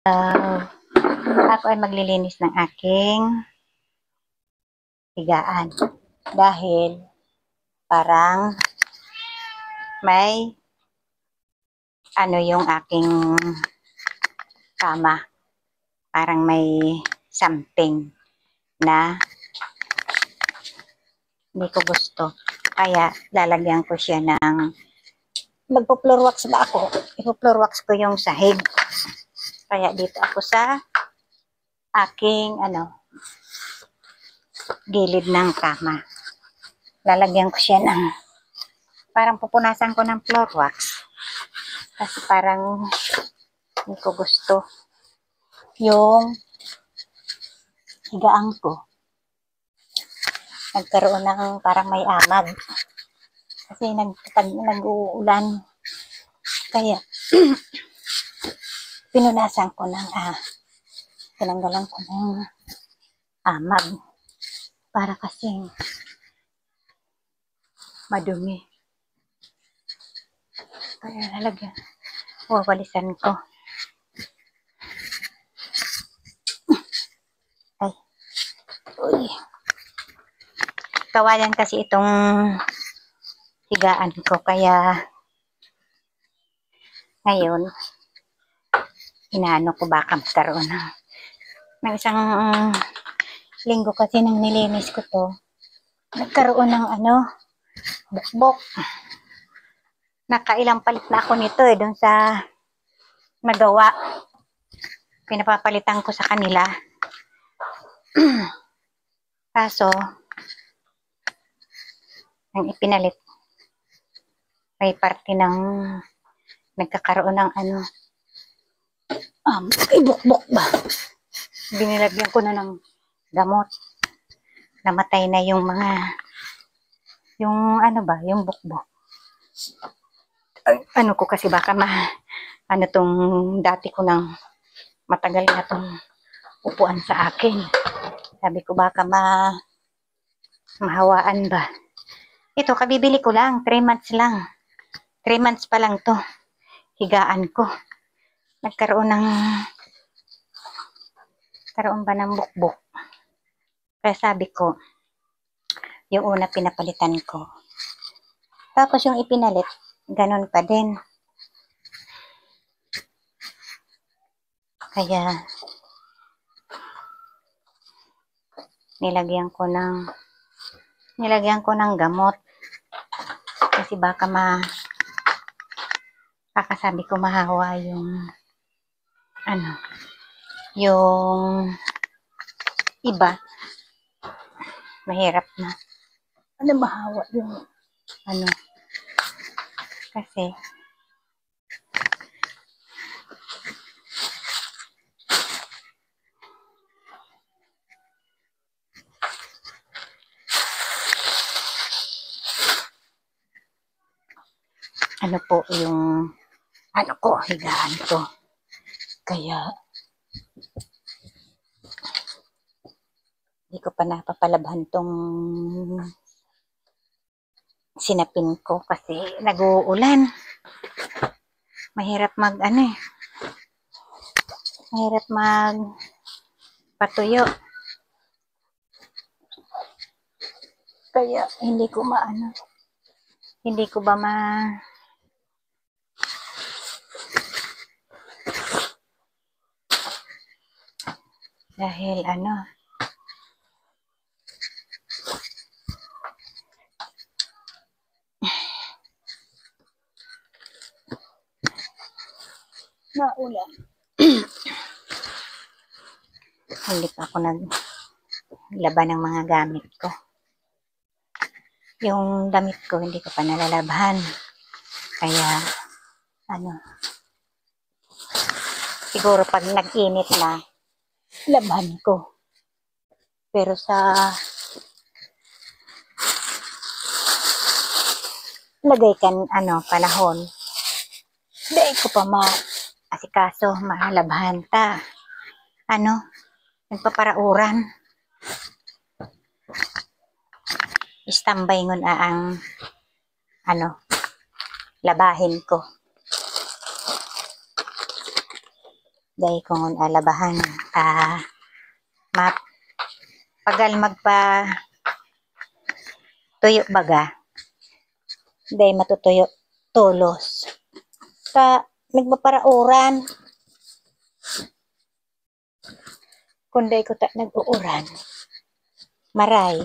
Ako ay maglilinis ng aking higaan dahil parang may yung aking kama, parang may something na hindi ko gusto, kaya lalagyan ko siya ng magpo-floor wax ba ako, ipo-floor wax ko yung sahig. Kaya dito ako sa aking gilid ng kama, lalagyan ko siya ng parang pupunasan ko ng floor wax kasi parang hindi ko gusto yung higaan ko nagkaroon ng parang may amag kasi nag-uulan, kaya pinunasan ko ng tinanggalan ko ng amag para kasing madumi, kaya lalagyan, wawalisan ko. Ay, uy, kawayan kasi itong higaan ko, kaya ngayon inaano ko baka magkaroon ng isang linggo kasi nang nilinis ko to, nagkaroon ng bukbok. Nakailang palit na ako nito doon sa nagawa, pinapapalitan ko sa kanila. Kaso ang ipinalit may parte ng nagkakaroon ng bukbok ba, binilagyan ko na ng gamot, namatay na yung mga yung bukbok. Ko kasi baka tong dati ko nang matagal na tong upuan sa akin, sabi ko baka mahawaan ba. Ito kabibili ko lang, 3 months lang, 3 months pa lang to higaan ko, nagkaroon ba ng bukbok, kaya sabi ko yung una pinapalitan ko, tapos yung ipinalit ganon pa din, kaya nilagyan ko ng gamot kasi baka sabi ko mahawa yung yung iba, mahirap na mahawa yung kasi po yung higaan ko, kaya hindi ko pa napapalabhan tong sinapin ko kasi nag-uulan, mahirap mahirap patuyo, kaya hindi ko ba dahil naulan. Hindi pa ako naglaban ng mga gamit ko, yung damit ko hindi ko pa nalalabhan, kaya siguro pag nag-init na labhan ko, pero sa lagay panahon hindi ko pa asikaso malabhan ta nagpaparauran, istambay ngun ang labahin ko Dahil kung alabahan, pagal magpa tuyo baga, dahil matutuyo tulos. Nagpaparauran. Kung dahil ko nag-uuran, maray,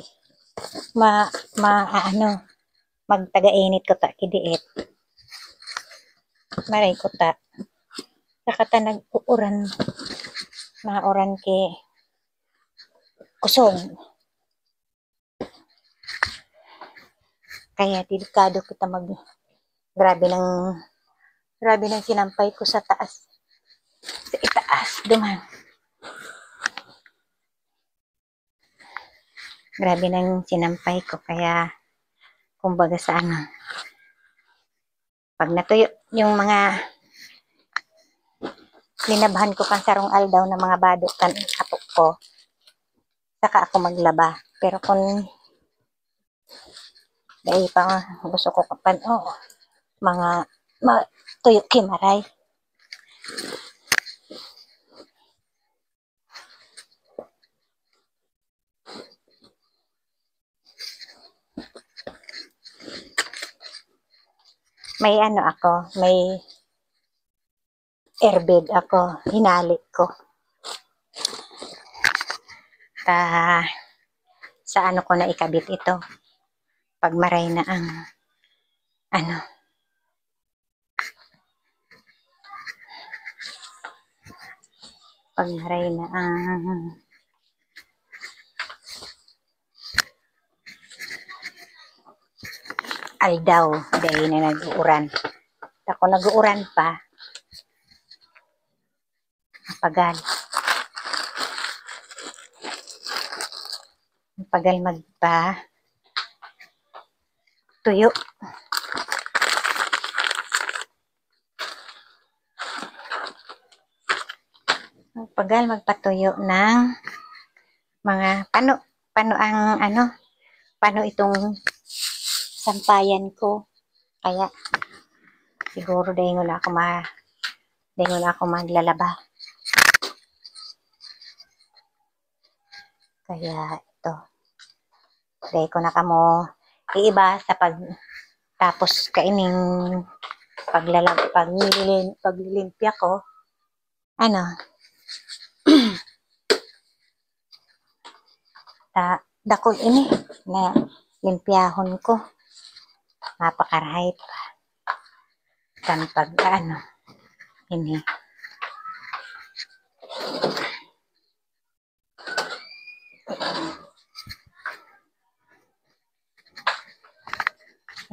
magtaga-init ko kidiit. Maray ko Saka nag-uuran, oran ki kusog. Kaya delikado kita grabe ng sinampay ko sa taas. Sa itaas, duman. Grabe ng sinampay ko, kaya kumbaga sa pag natuyo yung mga linabahan ko pang sarong aldaw ng mga badok apok ko, saka ako maglaba. Pero kung dahil pa gusto ko mga tuyo kimaray. May may airbed ako, hinalik ko. Sa ko na ikabit ito. Pag maray na ang pag maray na ang aldaw, dahil na nag-uuran. Ako nag-uuran pa, pagal magpa tuyo. Pagal magpatuyo ng mga paano itong sampayan ko. Kaya siguro dahil wala ako maglalaba. Kaya ito, dahil ko na kamo iiba sa tapos kaining paglilimpya ko, dakol ini na limpyahon ko, napakarahit pa kan pag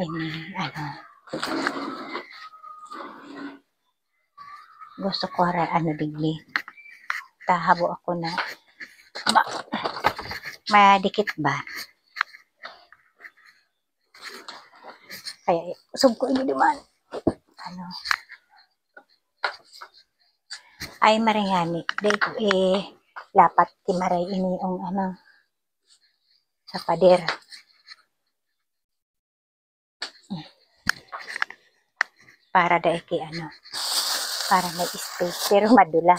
ini gusto ko digli tahabo ako na madikit ba, kaya usog ko ini duman ay maringani dahil ko lapat timaray ini yung sa pader. Para dahil para may space, pero madula.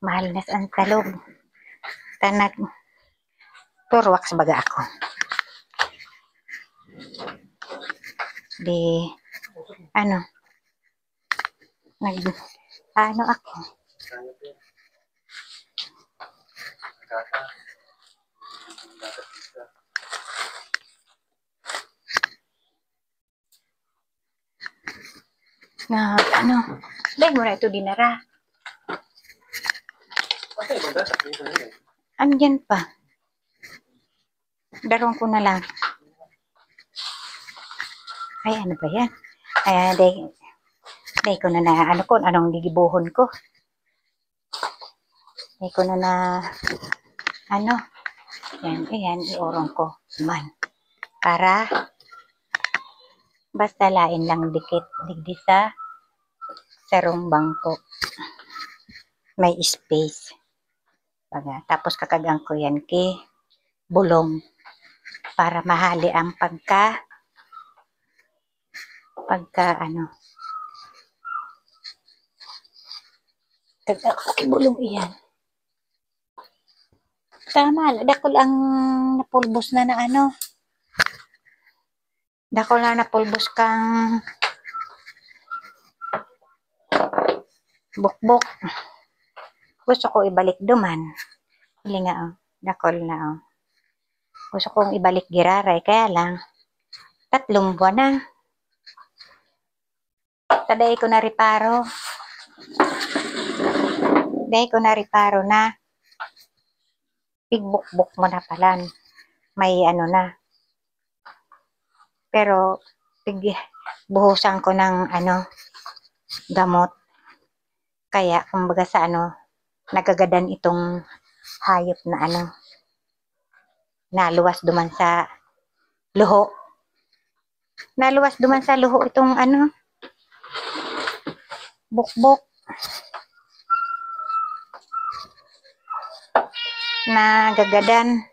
Mahal na ang talog. Turwax baga ako. Di, ako. Dahil mo na ito dinara. Andyan pa. Darong ko na lang. Ay, ano ba yan? Ay, dahil ko na anong gigibuhon ko. Dahil ko na yan, iorong ko man. Para basta lain lang digdi sa sarong bangko. May space. Tapos kakagang ko yan bulong para mahali ang pagka Kibulong iyan. Tama, dakol ang napulbos na na ano. Dakol na napulbos kang bukbok. Gusto ko ibalik duman. Hili nga oh, dakol na oh. Gusto kong ibalik giraray, kaya lang 3 buwan na. Taday ko na riparo. Day ko na riparo na. Pigbukbok mo na pala. May ano na. Pero buhusan ko ng ano gamot. Kaya kumbaga sa ano nagagadan itong hayop na ano naluwas duman sa luho. Naluwas duman sa luho itong ano bukbok. Nagagadan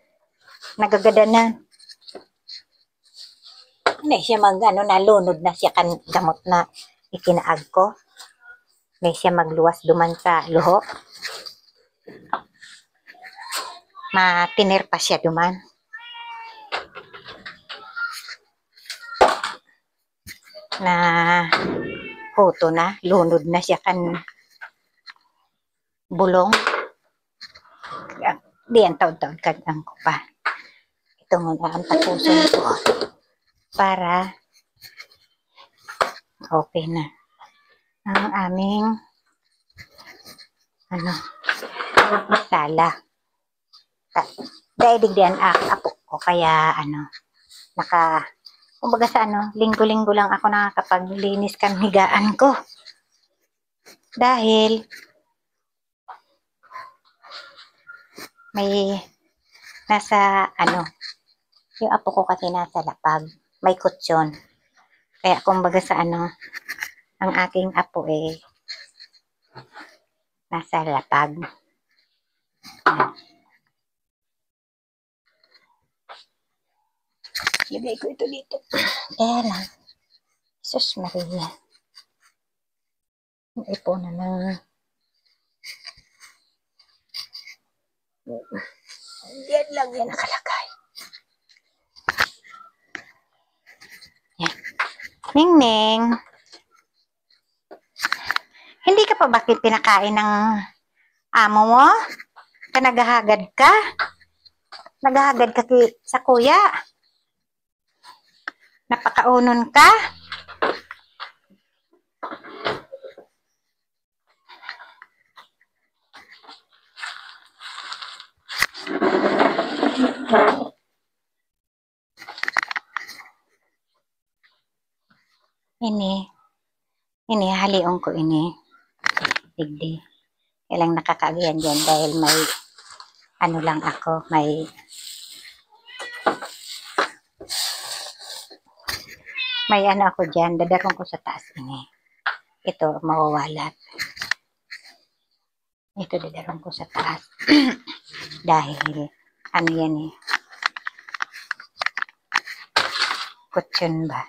na. Hindi siya ano, nalunod na siya kan gamot na ikinaag ko. Hindi siya magluwas duman sa luho. Matinir pa siya duman. Na huto na, lunod na siya kan bulong. Di ang taon-taon kadang ko pa. Ito muna ang tapusin ko para okay na ang aming ano sala. Dahil digdian apo ko kaya ano kumbaga sa ano linggo-linggo lang ako nakakapaglinis kan higaan ko. Dahil may nasa ano yung apo ko kasi nasa lapag, may kutsyon. Kaya kumbaga sa ano ang aking apo nasa lapag. Lagay ko ito dito. Kaya lang. Sus Maria. Ipo na ng yan lang yan nakalagay. Yan. Ning-ning. Hindi ka pa bakit pinakain ng amo mo? Naghahagad ka? Naghahagad ka sa kuya? Napakaunon ka? Ini haliong ko ini. Digdi. Kailang nakakagiyan dyan dahil may ano lang ako, may ano ako dyan, dadarong ko sa taas ini. Ito, mawawalat. Ito, dadarong ko sa taas. Dahil, ano yan kutsyon ba?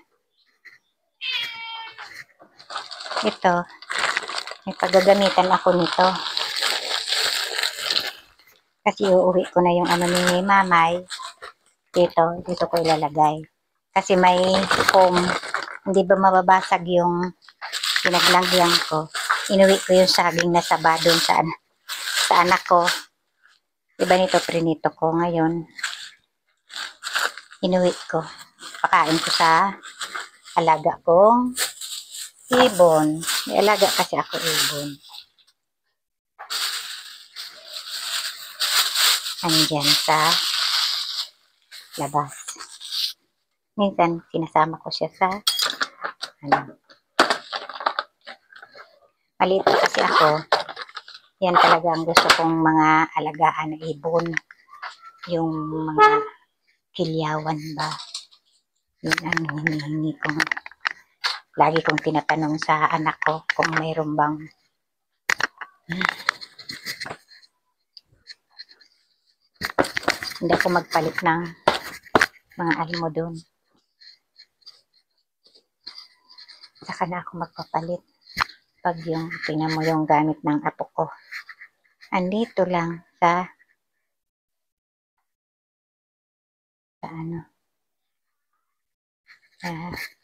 Ito, may paggagamitan ako nito. Kasi uuwi ko na yung ano ni mamay. Dito ko ilalagay. Kasi may foam, hindi ba mababasag yung pinaglagyan ko. Inuwi ko yung saging na saba doon sa anak ko. Iba nito, prinito ko ngayon. Inuwi ko. Pakain ko sa alaga kong ibon. May alaga kasi ako ibon. Andyan sa labas. Minsan, sinasama ko siya sa ano. Maliit pa kasi ako. Yan talaga ang gusto kong mga alagaan na ibon. Yung mga kilyawan ba. Yun ang hinihingi kong. Lagi kong tinatanong sa anak ko kung mayroon bang hindi ako magpalit ng mga almo doon. Saka na ako magpapalit. Pag yung, tingnan mo yung gamit ng apo ko. Andito lang sa ano,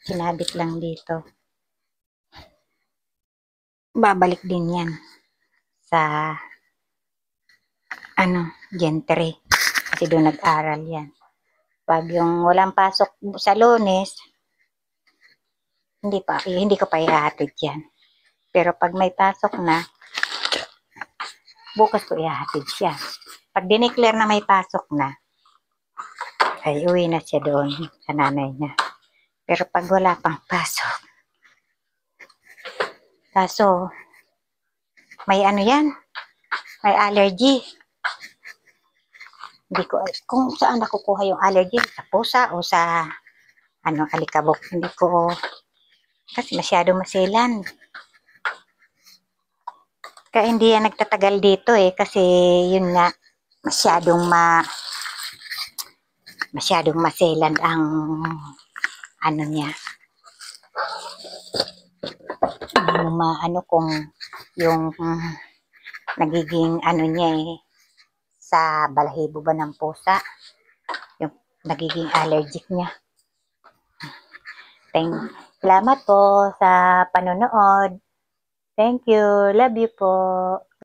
sinabit lang dito. Babalik din yan sa gentry. Kasi doon nag-aral yan. Pag yung walang pasok sa Lunes, hindi ko pa ihahatid yan. Pero pag may pasok na, bukas ko ihahatid siya. Pag dineclare na may pasok na, ay uwi na siya doon sa nanay niya. Pero pag wala pang pasok, kaso may yan, may allergy. Hindi ko, kung saan nakukuha yung allergy, sa pusa o sa alikabok. Hindi ko, kasi masyado maselan. Kaya hindi yan nagtatagal dito kasi yun nga, masyadong maselan ang niya. Kung yung nagiging niya sa balahibo ba ng pusa, yung nagiging allergic niya. Salamat po sa panonood. Thank you. Love you po.